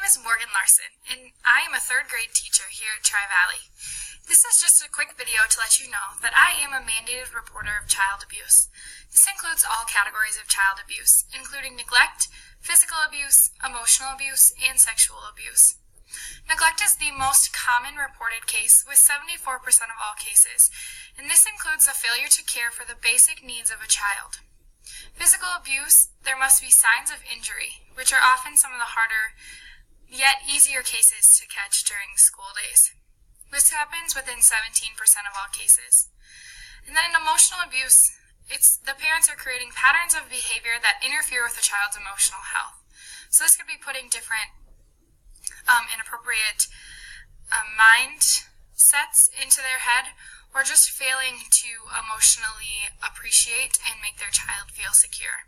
is Morgan Larson, and I am a third grade teacher here at Tri-Valley. This is just a quick video to let you know that I am a mandated reporter of child abuse. This includes all categories of child abuse, including neglect, physical abuse, emotional abuse, and sexual abuse. Neglect is the most common reported case with 74% of all cases, and this includes a failure to care for the basic needs of a child. Physical abuse, there must be signs of injury, which are often some of the harder yet easier cases to catch during school days. This happens within 17% of all cases. And then in emotional abuse, the parents are creating patterns of behavior that interfere with the child's emotional health. So this could be putting different inappropriate mindsets into their head, or just failing to emotionally appreciate and make their child feel secure.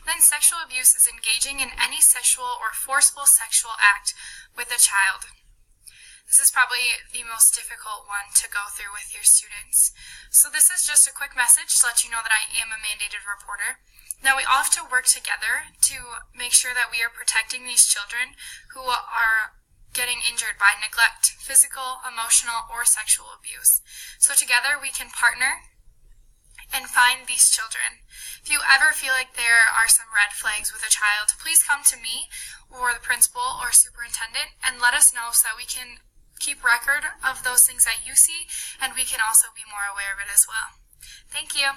Then sexual abuse is engaging in any sexual or forceful sexual act with a child. This is probably the most difficult one to go through with your students. So this is just a quick message to let you know that I am a mandated reporter. Now we all have to work together to make sure that we are protecting these children who are getting injured by neglect, physical, emotional, or sexual abuse. So together we can partner and find these children. If you ever feel like there are some red flags with a child, please come to me or the principal or superintendent and let us know so that we can keep record of those things that you see, and we can also be more aware of it as well. Thank you.